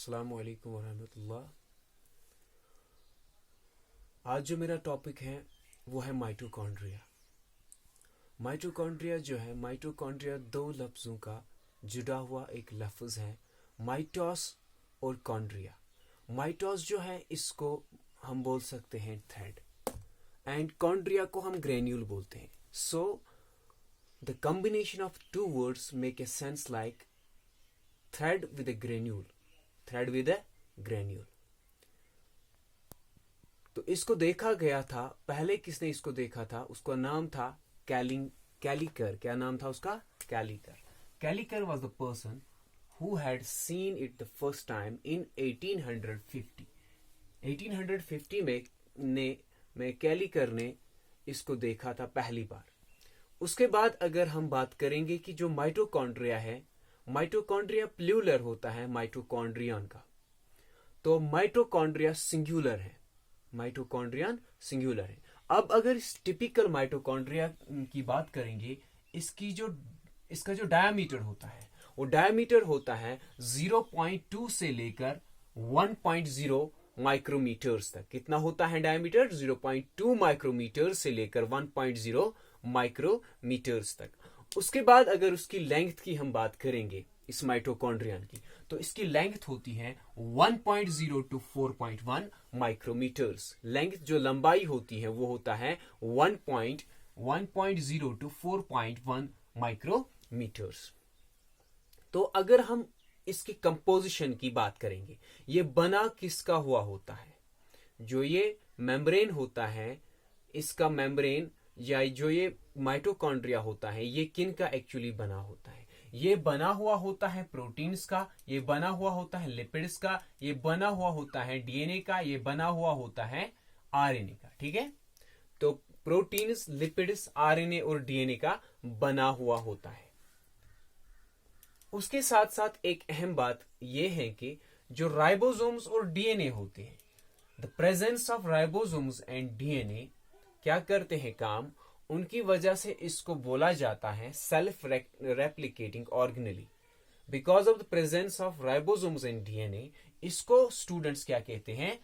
अस्सलामु अलैकुम वरहमतुल्लाह। आज जो मेरा टॉपिक है वो है माइटोकॉन्ड्रिया। माइटोकॉन्ड्रिया जो है, माइटोकॉन्ड्रिया दो लफ्ज़ों का जुड़ा हुआ एक लफ्ज़ है, माइटोस और कॉन्ड्रिया। माइटोस जो है इसको हम बोल सकते हैं थ्रेड एंड कॉन्ड्रिया को हम ग्रेन्यूल बोलते हैं। So the combination of two words make a sense like thread with a granule, thread with a granule. तो इसको देखा गया था, पहले किसने इसको देखा था, उसका नाम था कैलिकर। क्या नाम था उसका? Kolliker. Kolliker was the person who had seen it the first time in 1850। 1850 में कैलिकर ने इसको देखा था पहली बार। उसके बाद अगर हम बात करेंगे कि जो माइटोकॉन्ड्रिया है, माइटोकॉन्ड्रिया प्लूरल होता है माइटोकॉन्ड्रियन का, तो माइटोकॉन्ड्रिया सिंगुलर है, माइटोकॉन्ड्रियन सिंगुलर है। अब अगर इस टिपिकल माइटोकॉन्ड्रिया की बात करेंगे, इसका जो डायमीटर होता है वो डायमीटर होता है 0.2 से लेकर 1.0 माइक्रोमीटर्स तक। कितना होता है डायमीटर? 0.2 माइक्रोमीटर से लेकर 1.0 माइक्रोमीटर्स तक। उसके बाद अगर उसकी लेंथ की हम बात करेंगे इस माइटोकॉन्ड्रियन की, तो इसकी लेंथ होती है 1.0 टू 4.1 माइक्रोमीटर्स। लेंथ जो लंबाई होती है वो होता है 1.0 टू 4.1 माइक्रोमीटर्स। तो अगर हम इसकी कंपोजिशन की बात करेंगे, ये बना किसका हुआ होता है? जो ये मेम्ब्रेन होता है, इसका मेम्ब्रेन या जो ये माइटोकॉन्ड्रिया होता है, ये किन का एक्चुअली बना होता है? ये बना हुआ होता है प्रोटीन्स का, ये बना हुआ होता है लिपिड्स का, ये बना हुआ होता है डीएनए का, ये बना हुआ होता है आरएनए का। ठीक है, तो प्रोटीन्स, लिपिड्स, आरएनए और डीएनए का बना हुआ होता है। उसके साथ साथ एक अहम बात यह है कि जो राइबोसोम्स और डीएनए होते हैं, the presence of ribosomes and DNA क्या करते हैं काम, उनकी वजह से इसको बोला जाता है self replicating organelle. Because of the presence of ribosomes and DNA, इसको स्टूडेंट्स क्या कहते हैं?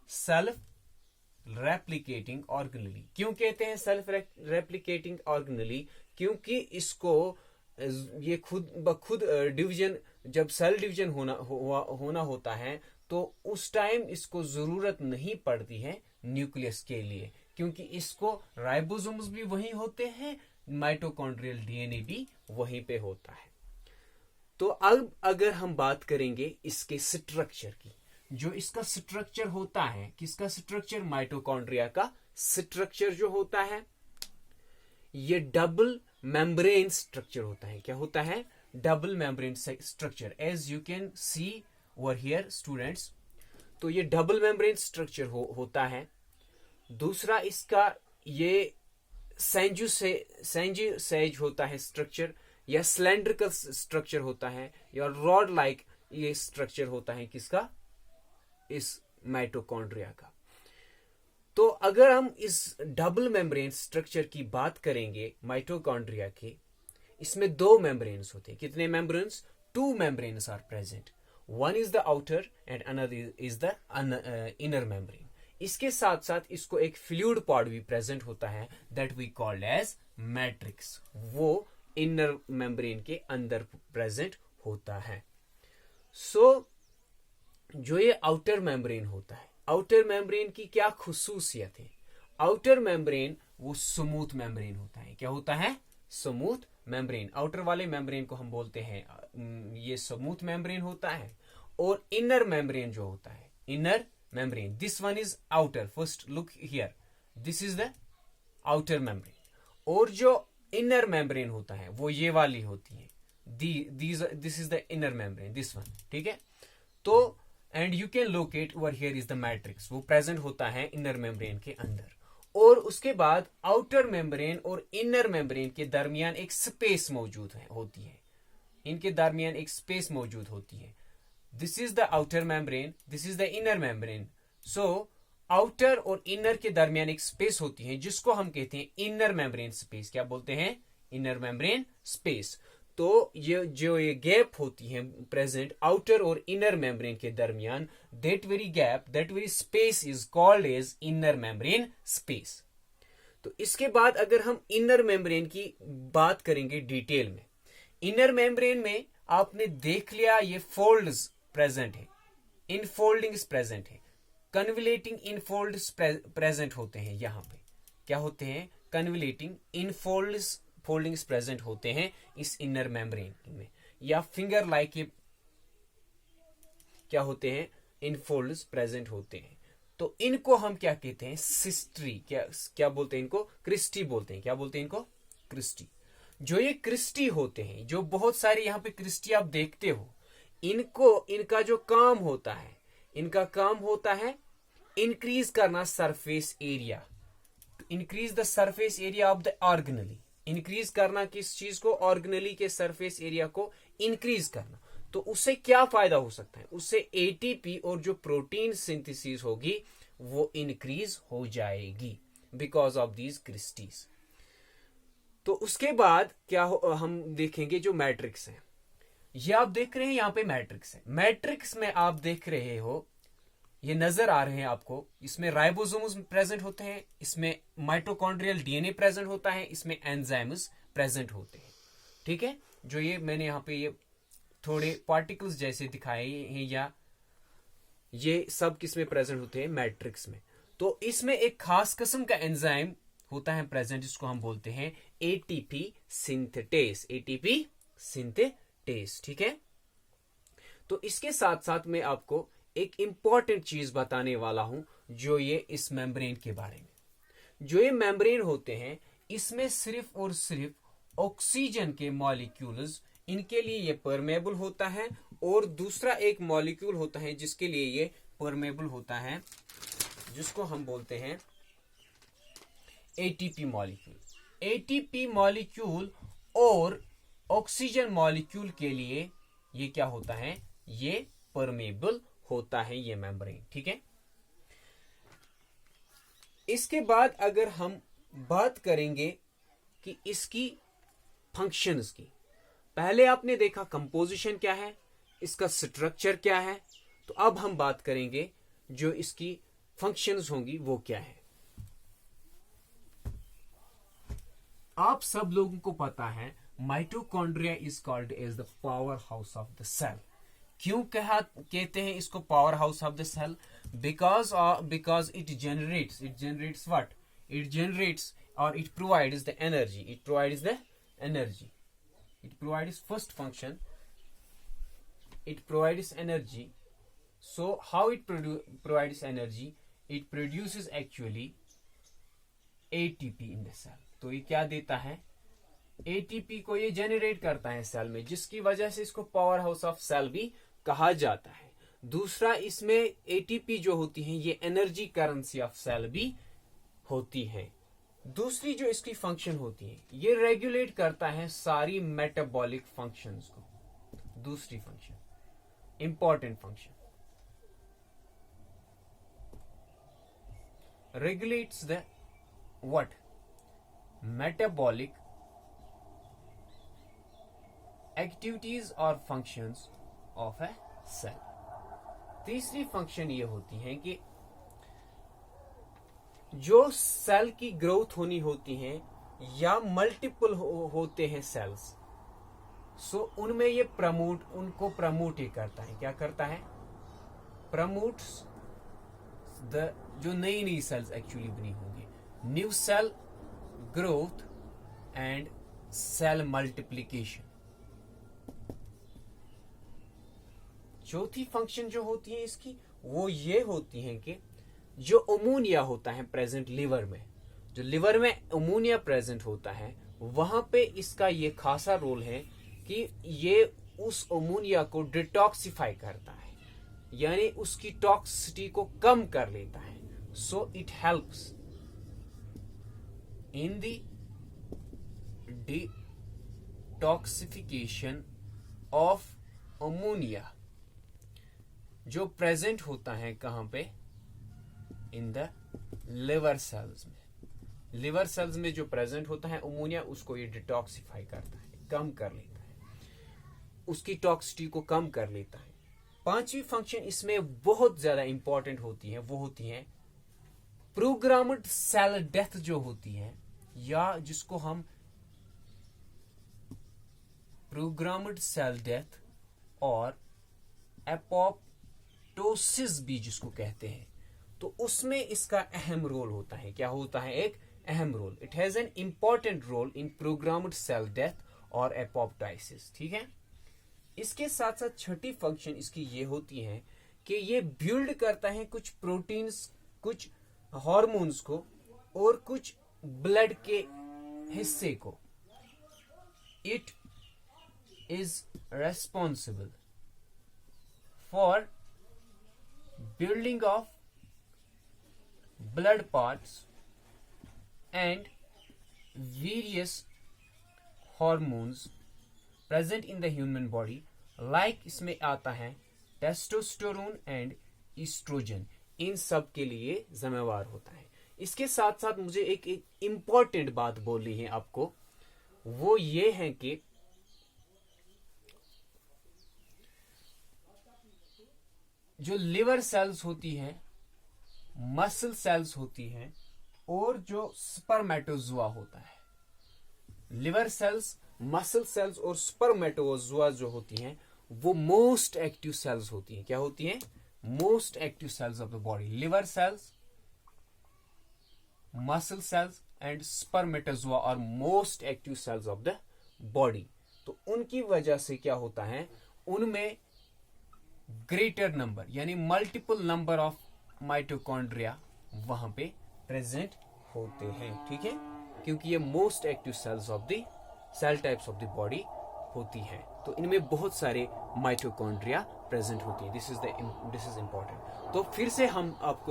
Self replicating organelle. क्यों कहते हैं सेल्फ रेप्लिकेटिंग ऑर्गेनेली? क्योंकि इसको ये खुद ब खुद डिवीजन, जब सेल डिवीजन होना होता है, तो उस टाइम इसको जरूरत नहीं पड़ती है न्यूक्लियस के लिए, क्योंकि इसको राइबोसोम्स भी वहीं होते हैं, माइटोकॉन्ड्रियल डीएनए भी वहीं पे होता है। तो अब अगर हम बात करेंगे इसके स्ट्रक्चर की, जो इसका स्ट्रक्चर होता है, किसका स्ट्रक्चर? माइटोकॉन्ड्रिया का स्ट्रक्चर जो होता है, ये डबल मेम्ब्रेन स्ट्रक्चर होता है। क्या होता है? Double membrane structure, as you can see over here students. तो ये डबल मेम्ब्रेन स्ट्रक्चर होता है। दूसरा इसका ये सेंजियोसेज होता है स्ट्रक्चर, या सिलेंड्रिकल स्ट्रक्चर होता है, या रॉड लाइक ये स्ट्रक्चर होता है किसका? इस माइटोकॉन्ड्रिया का। तो अगर हम इस डबल मेम्ब्रेन स्ट्रक्चर की बात करेंगे माइटोकॉन्ड्रिया के, इसमें दो मेम्ब्रेन्स होते हैं। कितने membranes? 2 membranes are present. One is the outer and another is the inner membrane. इसके साथ साथ इसको एक फ्लूइड पॉड भी प्रेजेंट होता है, that we called as matrix. वो इनर मेम्ब्रेन के अंदर प्रेजेंट होता है। सो जो ये आउटर मेम्ब्रेन होता है, आउटर मेम्ब्रेन की क्या खुसूसियत है? आउटर मेम्ब्रेन वो स्मूथ मेम्ब्रेन होता है। क्या होता है? Smooth membrane. आउटर वाले मेम्ब्रेन को हम बोलते हैं ये स्मूथ मेम्ब्रेन होता है। और इनर मेम्ब्रेन जो होता है, inner membrane, this one is outer. First look here, this is the outer membrane. और जो इनर मेम्ब्रेन होता है वो ये वाली होती है, this is the inner membrane, this one. ठीक है, तो and you can locate over here is the matrix, वो प्रेजेंट होता है इनर मेम्ब्रेन के अंदर। और उसके बाद आउटर मेम्ब्रेन और इनर मेम्ब्रेन के दरमियान एक स्पेस मौजूद होती है, इनके दरमियान एक स्पेस मौजूद होती है। This is the outer membrane, this is the inner membrane. So outer और इनर के दरमियान एक स्पेस होती है जिसको हम कहते हैं इनर मेम्ब्रेन स्पेस। क्या बोलते हैं? Inner membrane space. तो ये जो ये गैप होती है प्रेजेंट आउटर और इनर मेम्ब्रेन के दरमियान, that very space is called as inner membrane space. तो इसके बाद अगर हम इनर मेम्ब्रेन की बात करेंगे डिटेल में, इनर मेम्ब्रेन में आपने देख लिया ये फोल्ड्स प्रेजेंट है, इनफोल्डिंग्स प्रेजेंट है, कन्वलेटिंग इनफोल्ड्स प्रेजेंट होते हैं। यहां पे क्या होते हैं, कन्वलेटिंग फोल्डिंग्स प्रेजेंट होते हैं इस इनर मेम्ब्रेन में, या फिंगर लाइक ये क्या होते हैं, इनफोल्ड्स प्रेजेंट होते हैं। तो इनको हम क्या कहते हैं, सिस्ट्री, क्या बोलते हैं इनको, क्रिस्टी बोलते हैं। क्या बोलते हैं इनको, क्रिस्टी। जो ये क्रिस्टी होते हैं, जो बहुत सारे यहाँ पे क्रिस्टी आप देखते हो, इनका जो काम होता है, इनका काम होता है इंक्रीज करना surface area, increase the surface area of the organelle. Increase करना किस चीज को, ऑर्गेनली के सरफेस एरिया को इंक्रीज करना। तो उससे क्या फायदा हो सकता है, उससे एटीपी और जो प्रोटीन सिंथेसिस होगी वो इंक्रीज हो जाएगी बिकॉज ऑफ दीज क्रिस्टीज। तो उसके बाद क्या हम देखेंगे, जो मैट्रिक्स है, ये आप देख रहे हैं यहाँ पे मैट्रिक्स है। मैट्रिक्स में आप देख रहे हो, ये नजर आ रहे हैं आपको, इसमें राइबोसोम्स प्रेजेंट होते हैं, इसमें माइटोकॉन्ड्रियल डीएनए प्रेजेंट होता है, इसमें एंजाइम्स प्रेजेंट होते हैं। ठीक है, जो ये मैंने यहाँ पे ये थोड़े पार्टिकल्स जैसे दिखाए हैं, या ये सब किसमें प्रेजेंट होते हैं, मैट्रिक्स में। तो इसमें एक खास किस्म का एंजाइम होता है प्रेजेंट, जिसको हम बोलते हैं एटीपी सिंथेटेस, एटीपी सिंथेटेस। ठीक है, तो इसके साथ साथ मैं आपको एक इंपॉर्टेंट चीज बताने वाला हूं, जो ये इस मेम्ब्रेन के बारे में। जो ये मेम्ब्रेन होते हैं, इसमें सिर्फ और सिर्फ ऑक्सीजन के मॉलिक्यूल्स, इनके लिए ये परमेबल होता है, और दूसरा एक मॉलिक्यूल होता है जिसके लिए ये परमेबल होता है, जिसको हम बोलते हैं एटीपी मॉलिक्यूल। एटीपी मॉलिक्यूल और ऑक्सीजन मॉलिक्यूल के लिए ये क्या होता है, ये परमेबल होता है ये मेम्ब्रेन। ठीक है, इसके बाद अगर हम बात करेंगे कि इसकी फंक्शंस की, पहले आपने देखा कंपोजिशन क्या है, इसका स्ट्रक्चर क्या है, तो अब हम बात करेंगे जो इसकी फंक्शंस होंगी वो क्या है। आप सब लोगों को पता है mitochondria is called as the power house of the cell. क्यों कहते हैं इसको power house of the cell, because it generates what, it generates और it provides the energy, it provides first function, it provides energy. So how it provides energy, it produces actually ATP in the cell. तो ये क्या देता है, ATP को ये generate करता है सेल में, जिसकी वजह से इसको पावर हाउस ऑफ सेल भी कहा जाता है। दूसरा, इसमें ATP जो होती है ये एनर्जी करेंसी ऑफ सेल भी होती है। दूसरी जो इसकी फंक्शन होती है, ये रेगुलेट करता है सारी मेटाबॉलिक फंक्शंस को। दूसरी function, important function, regulates the what, metabolic activities और फंक्शंस ऑफ ए सेल। तीसरी फंक्शन ये होती है कि जो सेल की ग्रोथ होनी होती है या मल्टीपल होते हैं सेल्स, सो उनमें ये उनको प्रमोट ही करता है। क्या करता है, प्रमोट्स द जो नई सेल्स एक्चुअली बनी होंगी, new cell growth and cell multiplication. चौथी फंक्शन जो होती है इसकी, वो ये होती है कि जो अमोनिया होता है प्रेजेंट लिवर में, जो लिवर में अमोनिया प्रेजेंट होता है, वहां पे इसका ये खासा रोल है कि ये उस अमोनिया को डिटॉक्सिफाई करता है, यानी उसकी टॉक्सिसिटी को कम कर लेता है। So it helps in the detoxification of ammonia, जो प्रेजेंट होता है कहां पे, इन द लिवर सेल्स में। लिवर सेल्स में जो प्रेजेंट होता है अमोनिया, उसको ये डिटॉक्सिफाई करता है, कम कर लेता है। उसकी टॉक्सिटी को कम कर लेता है। पांचवी फंक्शन इसमें बहुत ज्यादा इंपॉर्टेंट होती है, वो होती है प्रोग्राम्ड सेल डेथ जो होती है, या जिसको हम प्रोग्राम्ड सेल डेथ और एपोप्टोसिस भी जिसको कहते हैं, तो उसमें इसका अहम रोल होता है। क्या होता है? एक अहम role. It has an important role in programmed cell death और एपोप्टोसिस। ठीक है। इसके साथ साथ छठी फंक्शन इसकी ये होती है कि ये बिल्ड करता है कुछ प्रोटीन्स, कुछ हार्मोन्स को और कुछ ब्लड के हिस्से को। It is responsible for building of blood parts and various hormones present in the human body, like इसमें आता है टेस्टोस्टेरोन एंड ईस्ट्रोजन, इन सब के लिए जिम्मेवार होता है। इसके साथ साथ मुझे एक इंपॉर्टेंट बात बोलनी है आपको, वो ये है कि जो लिवर सेल्स होती हैं, मसल सेल्स होती हैं, और जो स्पर्मेटोजुआ होता है, लिवर सेल्स, मसल सेल्स और स्पर्मेटोजुआ जो होती हैं, वो मोस्ट एक्टिव सेल्स होती हैं। क्या होती हैं? Most active cells of the body. Liver cells, muscle cells and spermatozoa और most active cells of the body. तो उनकी वजह से क्या होता है, उनमें ग्रेटर नंबर यानी मल्टीपल नंबर ऑफ माइटोकॉन्ड्रिया वहां पे प्रेजेंट होते हैं। ठीक है, क्योंकि ये most active cells of the cell types of the body होती है, तो इनमें बहुत सारे माइटोकॉन्ड्रिया प्रेजेंट होती है। This is important. तो फिर से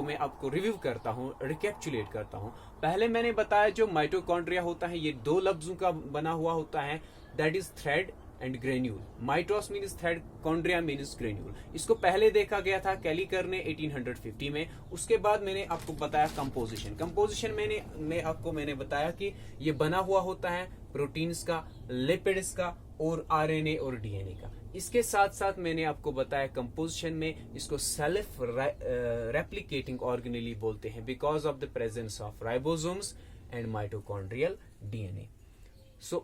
मैं आपको रिव्यू करता हूँ, रिकैप्चुलेट करता हूँ। पहले मैंने बताया जो माइटोकॉन्ड्रिया होता है ये दो लफ्जों का बना हुआ होता है, that is thread and granule. Mitos means thread, chondria means granule. इसको पहले देखा गया था कैलिकर ने 1850 में। उसके बाद मैंने आपको बताया कंपोजिशन मैंने बताया कि ये बना हुआ होता है प्रोटीन्स का, लिपिड्स का और आरएनए और डीएनए का। इसके साथ साथ मैंने आपको बताया कंपोजिशन में इसको सेल्फ रेप्लिकेटिंग ऑर्गेनेली बोलते हैं, because of the presence of ribosomes and mitochondrial DNA.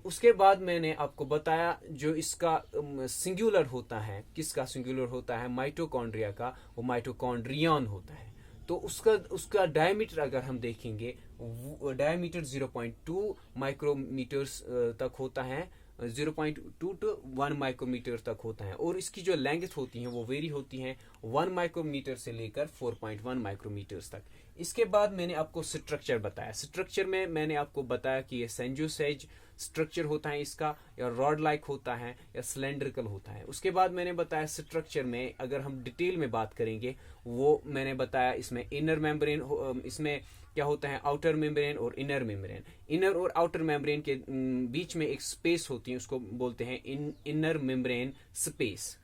उसके बाद मैंने आपको बताया जो इसका सिंगुलर होता है, किसका सिंगुलर होता है? माइटोकॉन्ड्रिया का, वो माइटोकॉन्ड्रियन होता है। तो उसका डायमीटर अगर हम देखेंगे, डायमीटर 0.2 माइक्रोमीटर्स तक होता है, 0.2 to 1 माइक्रोमीटर तक होता है, और इसकी जो लेंथ होती है वो वेरी होती है 1 माइक्रोमीटर से लेकर 4.1 माइक्रोमीटर्स तक। इसके बाद मैंने आपको स्ट्रक्चर बताया। स्ट्रक्चर में मैंने आपको बताया कि ये सेंजोसेज स्ट्रक्चर होता है इसका, या रॉड लाइक होता है, या सिलेंड्रिकल होता है। उसके बाद मैंने बताया स्ट्रक्चर में अगर हम डिटेल में बात करेंगे, वो मैंने बताया इसमें इनर मेम्ब्रेन, इसमें क्या होता है आउटर मेम्ब्रेन और इनर मेम्ब्रेन। इनर और आउटर मेम्ब्रेन के बीच में एक स्पेस होती है, उसको बोलते हैं इनर मेम्ब्रेन स्पेस।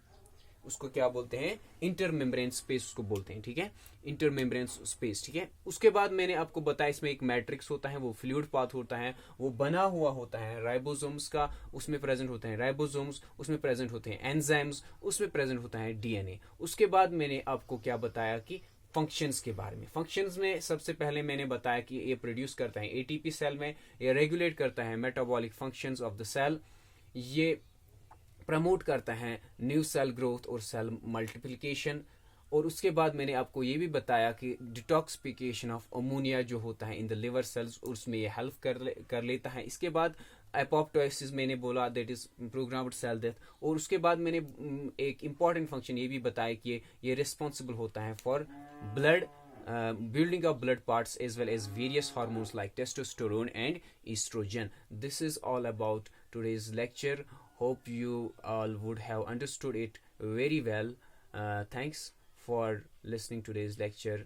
उसको क्या बोलते हैं? इंटर मेम्ब्रेन स्पेस उसको बोलते हैं। ठीक है, इंटर मेम्ब्रेन स्पेस। ठीक है, उसके बाद मैंने आपको बताया इसमें एक मैट्रिक्स होता है, वो फ्लूइड पाथ होता है, वो बना हुआ होता है राइबोसोम्स का, उसमें प्रेजेंट होते हैं राइबोसोम्स, उसमें प्रेजेंट होते हैं एंजाइम्स, उसमें प्रेजेंट होता है डीएनए। उसके बाद मैंने आपको क्या बताया कि फंक्शंस के बारे में। फंक्शंस में सबसे पहले मैंने बताया कि ये प्रोड्यूस करता है एटीपी सेल में, ये रेगुलेट करता है metabolic functions of the cell, ये प्रमोट करता है न्यू सेल ग्रोथ और सेल मल्टीप्लिकेशन। और उसके बाद मैंने आपको ये भी बताया कि डिटॉक्सिफिकेशन ऑफ अमोनिया जो होता है इन द लिवर सेल्स, उसमें ये हेल्प कर लेता है। इसके बाद एपोप्टोसिस मैंने बोला, that is programmed cell death. और उसके बाद मैंने एक इंपॉर्टेंट फंक्शन ये भी बताया कि ये रिस्पॉन्सिबल होता है for blood building of blood parts as well as various hormones like testosterone and estrogen. This is all about today's lecture. Hope you all would have understood it very well. Thanks for listening to today's lecture.